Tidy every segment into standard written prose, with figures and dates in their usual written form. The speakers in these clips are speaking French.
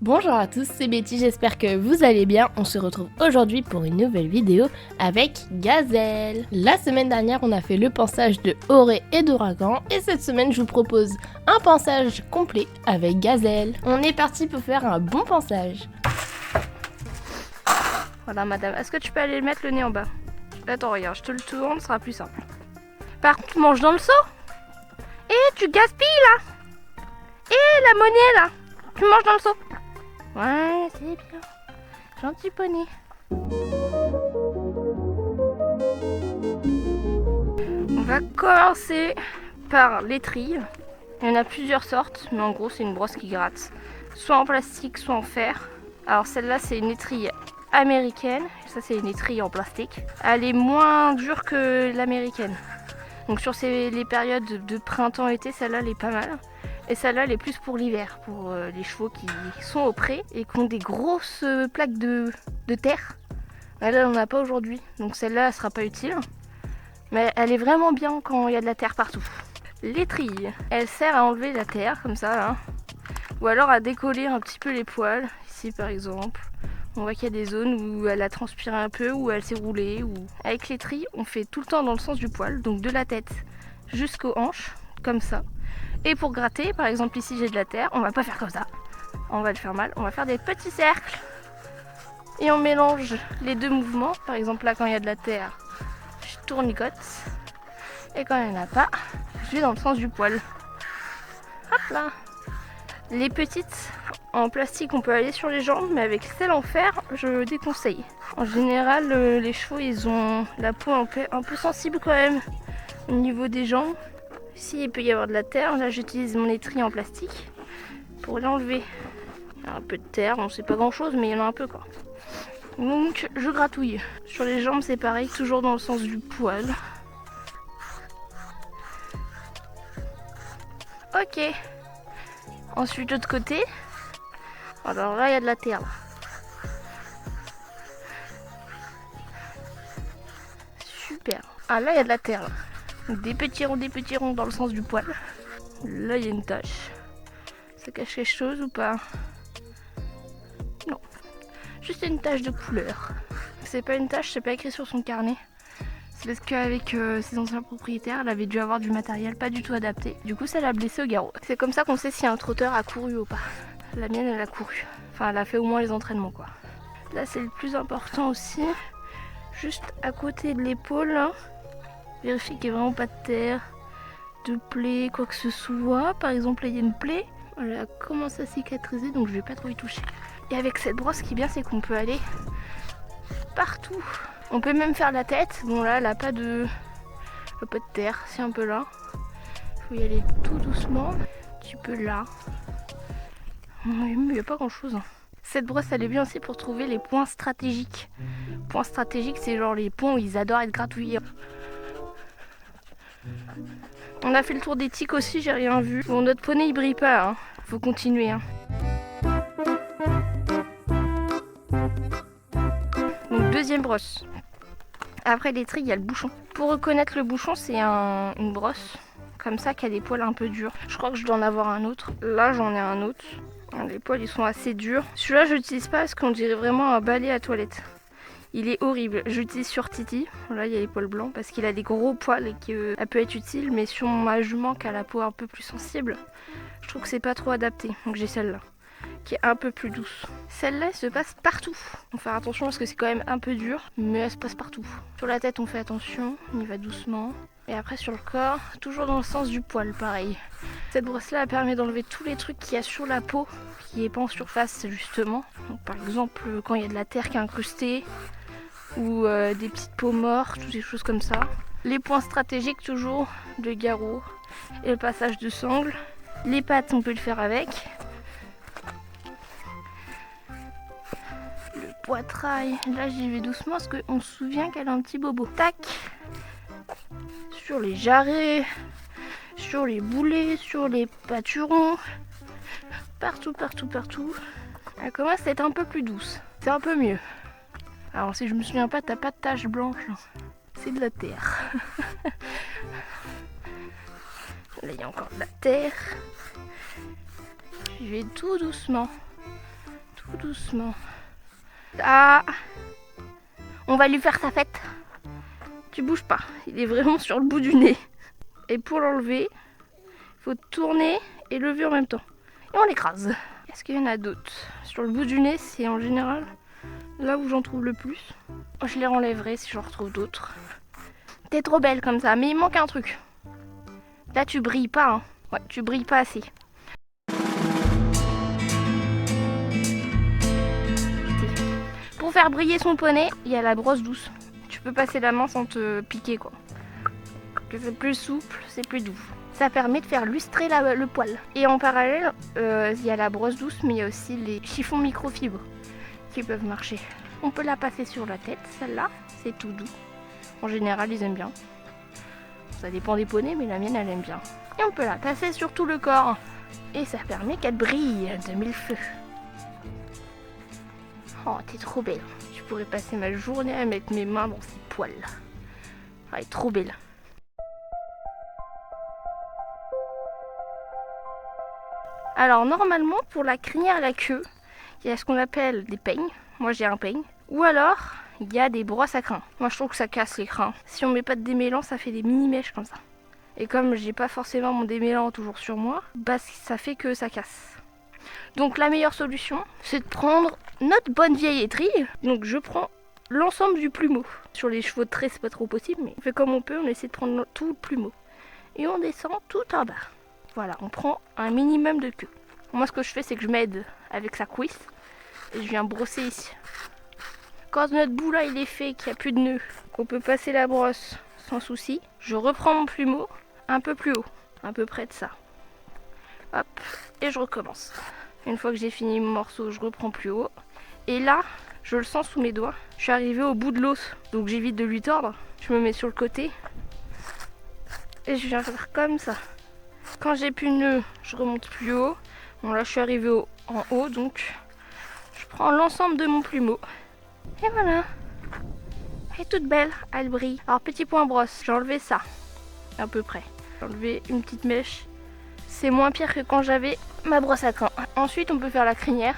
Bonjour à tous, c'est Betty, j'espère que vous allez bien. On se retrouve aujourd'hui pour une nouvelle vidéo avec Gazelle. La semaine dernière, on a fait le pansage de Orée et d'Ouragan et cette semaine, je vous propose un pansage complet avec Gazelle. On est parti pour faire un bon pansage. Voilà madame, est-ce que tu peux aller mettre le nez en bas? Attends, regarde, je te le tourne, ce sera plus simple. Par contre, mange dans le seau. Tu gaspilles là. La monnaie là, tu manges dans le seau. Ouais, c'est bien. Gentil poney. On va commencer par l'étrille. Il y en a plusieurs sortes, mais en gros c'est une brosse qui gratte. Soit en plastique, soit en fer. Alors celle-là c'est une étrille américaine. Ça c'est une étrille en plastique. Elle est moins dure que l'américaine. Donc sur les périodes de printemps-été, celle-là elle est pas mal. Et celle-là, elle est plus pour l'hiver, pour les chevaux qui sont au pré et qui ont des grosses plaques de terre. Là, on n'en a pas aujourd'hui, donc celle-là, elle sera pas utile. Mais elle est vraiment bien quand il y a de la terre partout. L'étrille, elle sert à enlever la terre, comme ça, là. Ou alors à décoller un petit peu les poils. Ici, par exemple, on voit qu'il y a des zones où elle a transpiré un peu, où elle s'est roulée. Avec l'étrille, on fait tout le temps dans le sens du poil, donc de la tête jusqu'aux hanches, comme ça. Et pour gratter, par exemple ici j'ai de la terre, on va pas faire comme ça, on va le faire mal, on va faire des petits cercles et on mélange les deux mouvements. Par exemple là quand il y a de la terre, je tournicote et quand il n'y en a pas, je vais dans le sens du poil. Hop là. Les petites en plastique on peut aller sur les jambes, mais avec celles en fer je déconseille. En général les chevaux ils ont la peau un peu sensible quand même au niveau des jambes. Ici, il peut y avoir de la terre. Là, j'utilise mon étrille en plastique pour l'enlever. Il y a un peu de terre, bon, c'est pas grand chose, mais il y en a un peu quoi. Donc, je gratouille. Sur les jambes, c'est pareil, toujours dans le sens du poil. Ok. Ensuite, de l'autre côté. Alors là, il y a de la terre. Là. Super. Ah, là, il y a de la terre. Là. Des petits ronds dans le sens du poil. Là, il y a une tache. Ça cache quelque chose ou pas? Non. Juste une tache de couleur. C'est pas une tache, c'est pas écrit sur son carnet. C'est parce qu'avec ses anciens propriétaires, elle avait dû avoir du matériel pas du tout adapté. Du coup, ça l'a blessée au garrot. C'est comme ça qu'on sait si un trotteur a couru ou pas. La mienne, elle a couru. Enfin, elle a fait au moins les entraînements, quoi. Là, c'est le plus important aussi. Juste à côté de l'épaule, là. Vérifier qu'il n'y a vraiment pas de terre, de plaie, quoi que ce soit. Par exemple, là, il y a une plaie. Elle a commencé à cicatriser, donc je vais pas trop y toucher. Et avec cette brosse, ce qui est bien, c'est qu'on peut aller partout. On peut même faire la tête. Bon, là, elle a pas de terre. C'est un peu là. Il faut y aller tout doucement. Un petit peu là. Il n'y a pas grand chose. Cette brosse, elle est bien aussi pour trouver les points stratégiques. Points stratégiques, c'est genre les points où ils adorent être gratouillés. On a fait le tour des tiques aussi, j'ai rien vu. Bon, notre poney, il brille pas. Hein. Faut continuer. Hein. Donc, deuxième brosse. Après l'étrille, il y a le bouchon. Pour reconnaître le bouchon, c'est une brosse comme ça qui a des poils un peu durs. Je crois que je dois en avoir un autre. Là, j'en ai un autre. Les poils, ils sont assez durs. Celui-là, je l'utilise pas parce qu'on dirait vraiment un balai à toilette. Il est horrible. J'utilise sur Titi. Là, il y a les poils blancs parce qu'il a des gros poils et qu'elle peut être utile. Mais sur ma jument qui a la peau un peu plus sensible, je trouve que c'est pas trop adapté. Donc j'ai celle-là qui est un peu plus douce. Celle-là, elle se passe partout. On fait attention parce que c'est quand même un peu dur, mais elle se passe partout. Sur la tête, on fait attention, on y va doucement. Et après sur le corps, toujours dans le sens du poil, pareil. Cette brosse-là, elle permet d'enlever tous les trucs qu'il y a sur la peau, qui n'est pas en surface justement. Donc, par exemple, quand il y a de la terre qui est incrustée, ou des petites peaux mortes, ou des choses comme ça. Les points stratégiques, toujours, le garrot et le passage de sangle. Les pattes, on peut le faire avec. Poitrail, là j'y vais doucement parce qu'on se souvient qu'elle a un petit bobo. Tac. Sur les jarrets, sur les boulets, sur les pâturons, partout. Elle commence à être un peu plus douce. C'est un peu mieux. Alors si je me souviens pas, t'as pas de tache blanche. C'est de la terre. Là il y a encore de la terre. Je vais tout doucement tout doucement. Ah, on va lui faire sa fête. Tu bouges pas, il est vraiment sur le bout du nez. Et pour l'enlever, il faut tourner et lever en même temps. Et on l'écrase. Est-ce qu'il y en a d'autres? Sur le bout du nez, c'est en général là où j'en trouve le plus. Je les enlèverai si j'en retrouve d'autres. T'es trop belle comme ça, mais il manque un truc. Là, tu brilles pas, hein. Ouais, tu brilles pas assez. Pour faire briller son poney, il y a la brosse douce. Tu peux passer la main sans te piquer, quoi. C'est plus souple, c'est plus doux. Ça permet de faire lustrer le poil. Et en parallèle, il y a la brosse douce, mais il y a aussi les chiffons microfibres qui peuvent marcher. On peut la passer sur la tête, celle-là, c'est tout doux. En général, ils aiment bien. Ça dépend des poneys, mais la mienne, elle aime bien. Et on peut la passer sur tout le corps. Et ça permet qu'elle brille de mille feux. Oh, t'es trop belle. Je pourrais passer ma journée à mettre mes mains dans ses poils. Elle est trop belle. Alors normalement pour la crinière et la queue, il y a ce qu'on appelle des peignes. Moi j'ai un peigne. Ou alors il y a des brosses à crins. Moi je trouve que ça casse les crins. Si on met pas de démêlant, ça fait des mini mèches comme ça. Et comme j'ai pas forcément mon démêlant toujours sur moi, bah ça fait que ça casse. Donc la meilleure solution, c'est de prendre notre bonne vieille étrille. Donc je prends l'ensemble du plumeau. Sur les chevaux de trait c'est pas trop possible, mais on fait comme on peut, on essaie de prendre tout le plumeau. Et on descend tout en bas. Voilà, on prend un minimum de queue. Moi, ce que je fais, c'est que je m'aide avec sa cuisse et je viens brosser ici. Quand notre bout là, il est fait, qu'il n'y a plus de nœud, qu'on peut passer la brosse sans souci, je reprends mon plumeau un peu plus haut, à peu près de ça. Hop, et je recommence. Une fois que j'ai fini mon morceau, je reprends plus haut. Et là, je le sens sous mes doigts. Je suis arrivée au bout de l'os, donc j'évite de lui tordre. Je me mets sur le côté et je viens faire comme ça. Quand j'ai plus de nœud, je remonte plus haut. Bon là je suis arrivée en haut, donc je prends l'ensemble de mon plumeau. Et voilà. Elle est toute belle, elle brille. Alors petit point brosse, j'ai enlevé ça, à peu près. J'ai enlevé une petite mèche. C'est moins pire que quand j'avais ma brosse à crins. Ensuite on peut faire la crinière.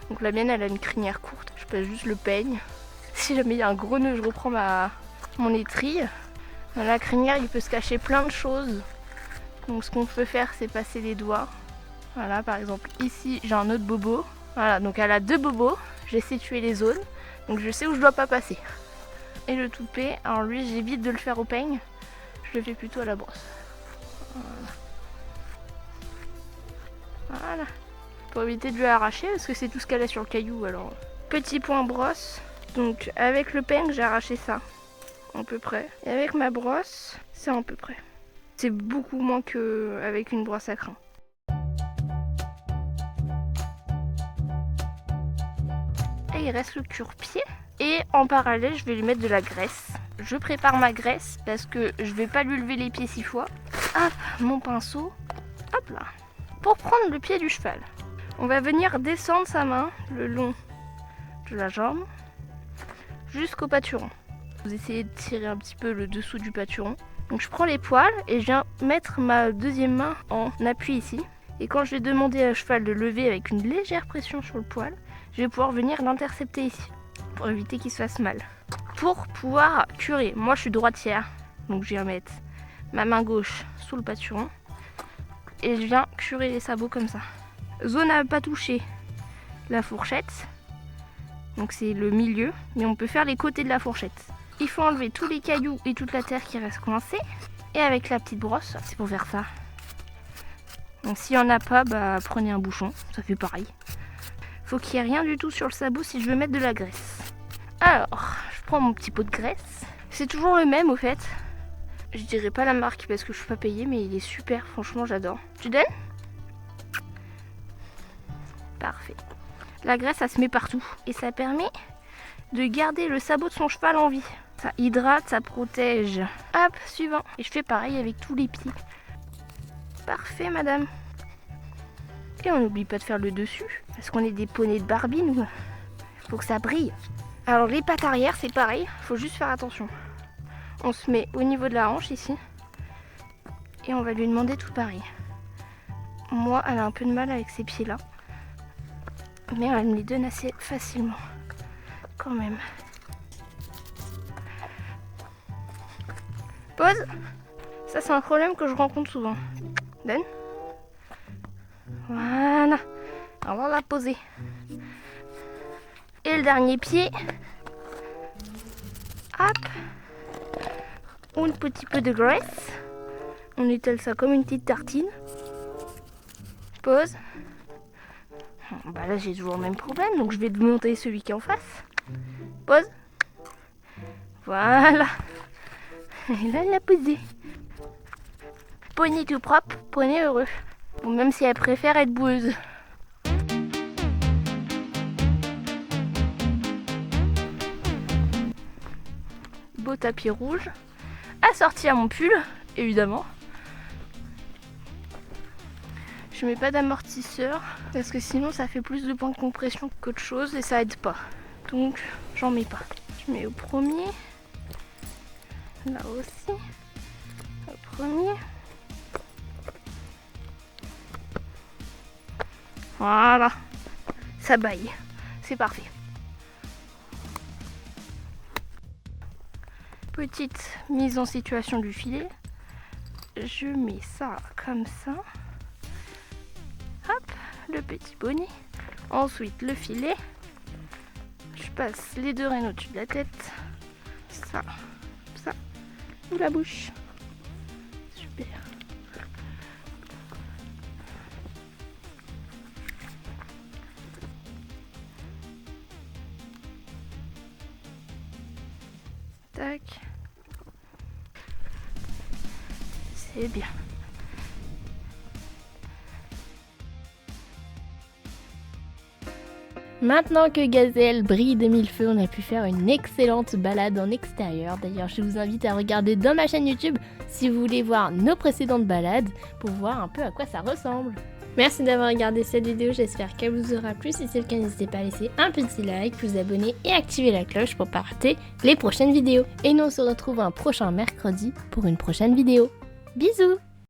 Donc la mienne elle a une crinière courte. Je passe juste le peigne. Si jamais il y a un gros nœud, je reprends mon étrille. Dans la crinière il peut se cacher plein de choses. Donc ce qu'on peut faire, c'est passer les doigts. Voilà, par exemple, ici, j'ai un autre bobo. Voilà, donc elle a deux bobos. J'ai situé les zones. Donc je sais où je dois pas passer. Et le toupet, alors lui, j'évite de le faire au peigne. Je le fais plutôt à la brosse. Voilà. Pour éviter de lui arracher, parce que c'est tout ce qu'elle a sur le caillou. Alors, petit point brosse. Donc avec le peigne, j'ai arraché ça. À peu près. Et avec ma brosse, c'est à peu près. C'est beaucoup moins qu'avec une brosse à crins. Et il reste le cure-pied. Et en parallèle, je vais lui mettre de la graisse. Je prépare ma graisse parce que je vais pas lui lever les pieds 6 fois. Hop, mon pinceau. Hop là. Pour prendre le pied du cheval, on va venir descendre sa main le long de la jambe jusqu'au pâturon. Vous essayez de tirer un petit peu le dessous du pâturon. Donc je prends les poils et je viens mettre ma deuxième main en appui ici. Et quand je vais demander à cheval de lever avec une légère pression sur le poil, je vais pouvoir venir l'intercepter ici pour éviter qu'il se fasse mal. Pour pouvoir curer, moi je suis droitière, donc je viens mettre ma main gauche sous le pâturon et je viens curer les sabots comme ça. Zone à pas toucher la fourchette, donc c'est le milieu, mais on peut faire les côtés de la fourchette. Il faut enlever tous les cailloux et toute la terre qui reste coincée. Et avec la petite brosse, c'est pour faire ça. Donc s'il n'y en a pas, bah, prenez un bouchon, ça fait pareil. Faut qu'il n'y ait rien du tout sur le sabot si je veux mettre de la graisse. Alors, je prends mon petit pot de graisse. C'est toujours le même au fait. Je dirais pas la marque parce que je suis pas payée, mais il est super, franchement j'adore. Tu donnes? Parfait. La graisse, ça se met partout. Et ça permet de garder le sabot de son cheval en vie. Ça hydrate, ça protège. Hop, suivant. Et je fais pareil avec tous les pieds. Parfait, madame. Et on n'oublie pas de faire le dessus. Parce qu'on est des poneys de Barbie, nous. Faut que ça brille. Alors, les pattes arrière, c'est pareil. Faut juste faire attention. On se met au niveau de la hanche, ici. Et on va lui demander tout pareil. Moi, elle a un peu de mal avec ses pieds-là. Mais elle me les donne assez facilement, quand même. Pause. Ça, c'est un problème que je rencontre souvent. Donne. Voilà. Alors, on va la poser. Et le dernier pied. Hop. Un petit peu de graisse. On étale ça comme une petite tartine. Pause. Bah là j'ai toujours le même problème, donc je vais monter celui qui est en face. Pause. Voilà. Et là elle l'a posé. Poney tout propre, poney heureux. Ou même si elle préfère être boueuse. Beau tapis rouge. Assorti à mon pull, évidemment. Je mets pas d'amortisseur parce que sinon ça fait plus de points de compression qu'autre chose et ça aide pas. Donc j'en mets pas. Je mets au premier. Là aussi. Au premier. Voilà. Ça baille. C'est parfait. Petite mise en situation du filet. Je mets ça comme ça. Hop, le petit bonnet. Ensuite, le filet. Je passe les deux rênes au-dessus de la tête. Ça, ça. Ou la bouche. Super. Tac. C'est bien. Maintenant que Gazelle brille de mille feux, on a pu faire une excellente balade en extérieur. D'ailleurs, je vous invite à regarder dans ma chaîne YouTube si vous voulez voir nos précédentes balades pour voir un peu à quoi ça ressemble. Merci d'avoir regardé cette vidéo, j'espère qu'elle vous aura plu. Si c'est le cas, n'hésitez pas à laisser un petit like, vous abonner et activer la cloche pour ne pas rater les prochaines vidéos. Et nous on se retrouve un prochain mercredi pour une prochaine vidéo. Bisous!